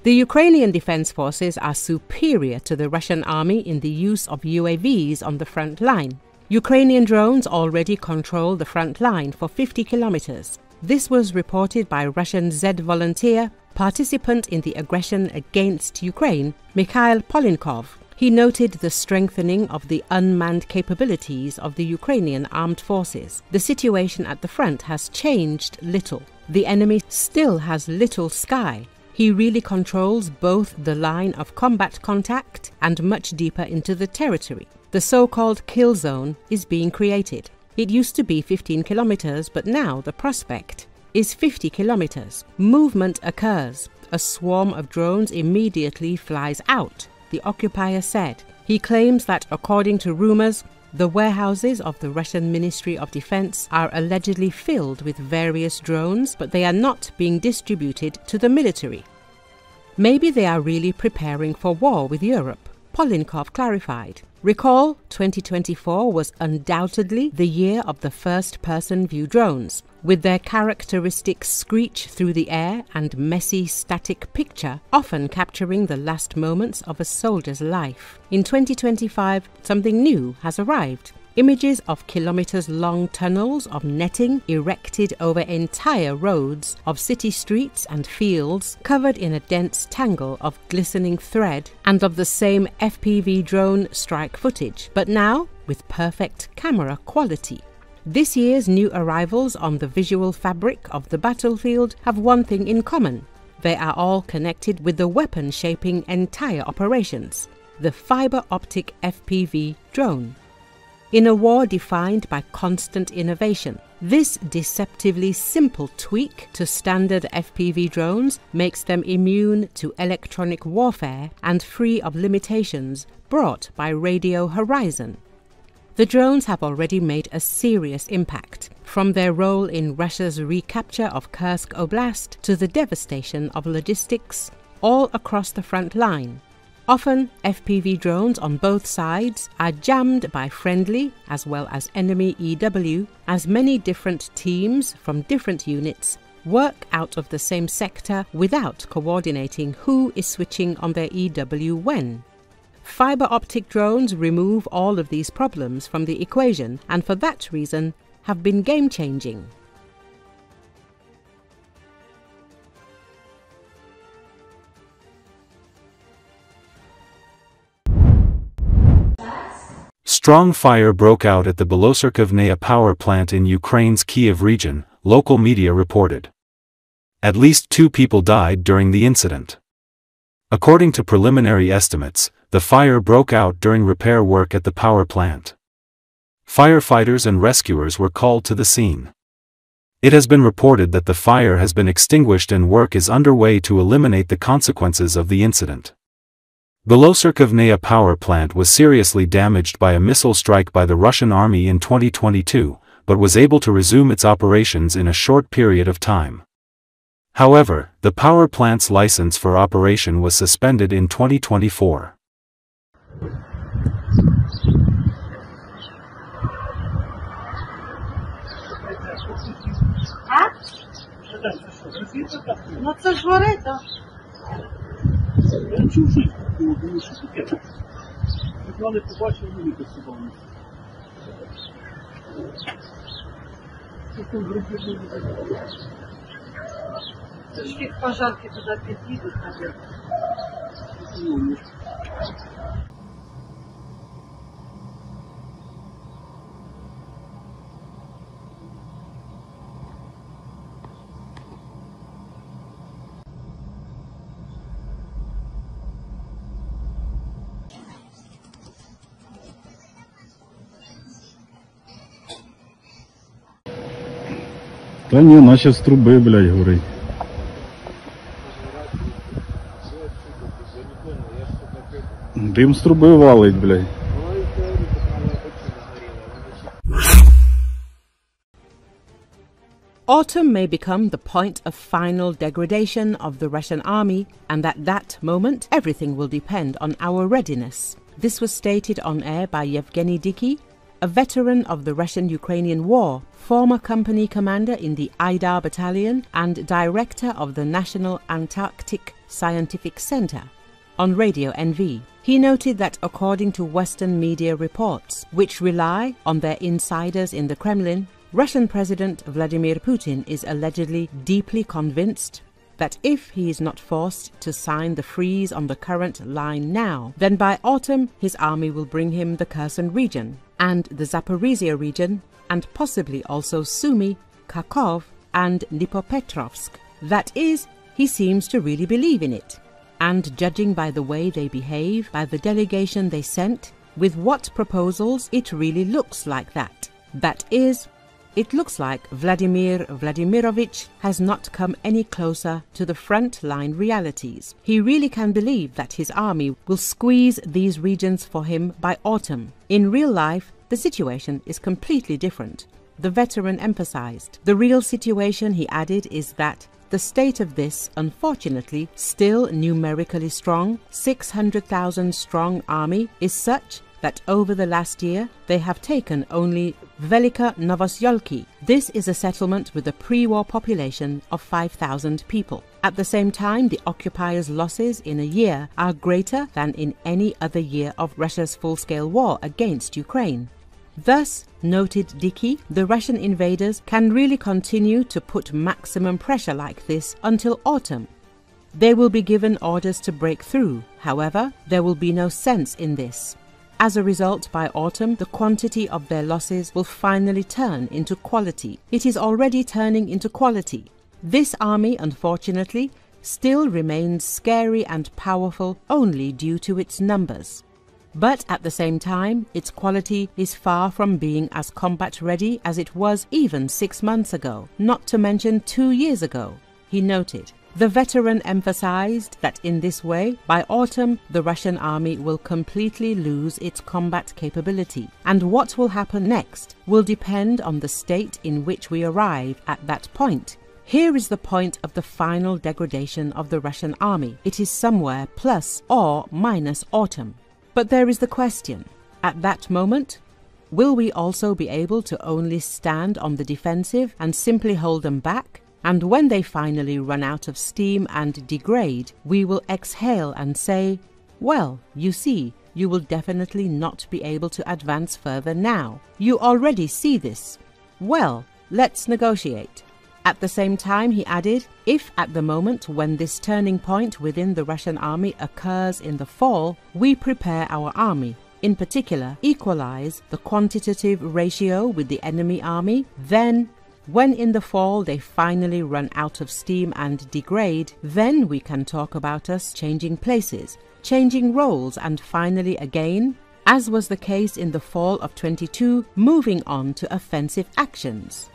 The Ukrainian Defense Forces are superior to the Russian army in the use of UAVs on the front line. Ukrainian drones already control the front line for 50 kilometers. This was reported by Russian Z volunteer, participant in the aggression against Ukraine, Mikhail Polynkov. He noted the strengthening of the unmanned capabilities of the Ukrainian Armed Forces. The situation at the front has changed little. The enemy still has little sky. He really controls both the line of combat contact and much deeper into the territory. The so-called kill zone is being created. It used to be 15 kilometers, but now the prospect is 50 kilometers. Movement occurs. A swarm of drones immediately flies out, the occupier said. He claims that, according to rumors, the warehouses of the Russian Ministry of Defense are allegedly filled with various drones, but they are not being distributed to the military. Maybe they are really preparing for war with Europe, Polynkov clarified. Recall 2024 was undoubtedly the year of the first-person view drones. With their characteristic screech through the air and messy static picture, often capturing the last moments of a soldier's life. In 2025, something new has arrived. Images of kilometers-long tunnels of netting erected over entire roads of city streets and fields covered in a dense tangle of glistening thread, and of the same FPV drone strike footage, but now with perfect camera quality. This year's new arrivals on the visual fabric of the battlefield have one thing in common. They are all connected with the weapon shaping entire operations, the fiber optic FPV drone. In a war defined by constant innovation, this deceptively simple tweak to standard FPV drones makes them immune to electronic warfare and free of limitations brought by Radio Horizon. The drones have already made a serious impact, from their role in Russia's recapture of Kursk Oblast to the devastation of logistics all across the front line. Often, FPV drones on both sides are jammed by friendly as well as enemy EW, as many different teams from different units work out of the same sector without coordinating who is switching on their EW when. Fiber optic drones remove all of these problems from the equation, and for that reason have been game-changing. Strong fire broke out at the Bolosarkovnaya power plant in Ukraine's Kiev region, local media reported. At least 2 people died during the incident. According to preliminary estimates, the fire broke out during repair work at the power plant. Firefighters and rescuers were called to the scene. It has been reported that the fire has been extinguished and work is underway to eliminate the consequences of the incident. Bolosarkovnaya power plant was seriously damaged by a missile strike by the Russian army in 2022, but was able to resume its operations in a short period of time. However, the power plant's license for operation was suspended in 2024. Та ні, наче з труби, блядь, горить. Дим з труби валить, блядь. Autumn may become the point of final degradation of the Russian army, and at that moment everything will depend on our readiness. This was stated on air by Yevgeny Diki, a veteran of the Russian-Ukrainian War, former company commander in the Aidar Battalion and director of the National Antarctic Scientific Center. On Radio NV, he noted that according to Western media reports, which rely on their insiders in the Kremlin, Russian President Vladimir Putin is allegedly deeply convinced that if he is not forced to sign the freeze on the current line now, then by autumn his army will bring him the Kherson region and the Zaporizhia region, and possibly also Sumy, Kharkov and Dnipropetrovsk. That is, he seems to really believe in it. And judging by the way they behave, by the delegation they sent, with what proposals, it really looks like that. That is, it looks like Vladimir Vladimirovich has not come any closer to the front-line realities. He really can believe that his army will squeeze these regions for him by autumn. In real life, the situation is completely different. The veteran emphasized. The real situation, he added, is that the state of this, unfortunately, still numerically strong, 600,000 strong army is such that over the last year they have taken only Velika Novosyolki. This is a settlement with a pre-war population of 5,000 people. At the same time, the occupiers' losses in a year are greater than in any other year of Russia's full-scale war against Ukraine. Thus, noted Dickey, the Russian invaders can really continue to put maximum pressure like this until autumn. They will be given orders to break through. However, there will be no sense in this. As a result, by autumn, the quantity of their losses will finally turn into quality. It is already turning into quality. This army, unfortunately, still remains scary and powerful only due to its numbers. But at the same time, its quality is far from being as combat-ready as it was even 6 months ago, not to mention 2 years ago, he noted. The veteran emphasized that in this way, by autumn, the Russian army will completely lose its combat capability, and what will happen next will depend on the state in which we arrive at that point. Here is the point of the final degradation of the Russian army. It is somewhere plus or minus autumn. But there is the question, at that moment, will we also be able to only stand on the defensive and simply hold them back? And when they finally run out of steam and degrade, we will exhale and say, well, you see, you will definitely not be able to advance further now. You already see this. Well, let's negotiate. At the same time, he added, if at the moment when this turning point within the Russian army occurs in the fall, we prepare our army, in particular equalize the quantitative ratio with the enemy army, then when in the fall they finally run out of steam and degrade, then we can talk about us changing places, changing roles, and finally again, as was the case in the fall of 22, moving on to offensive actions.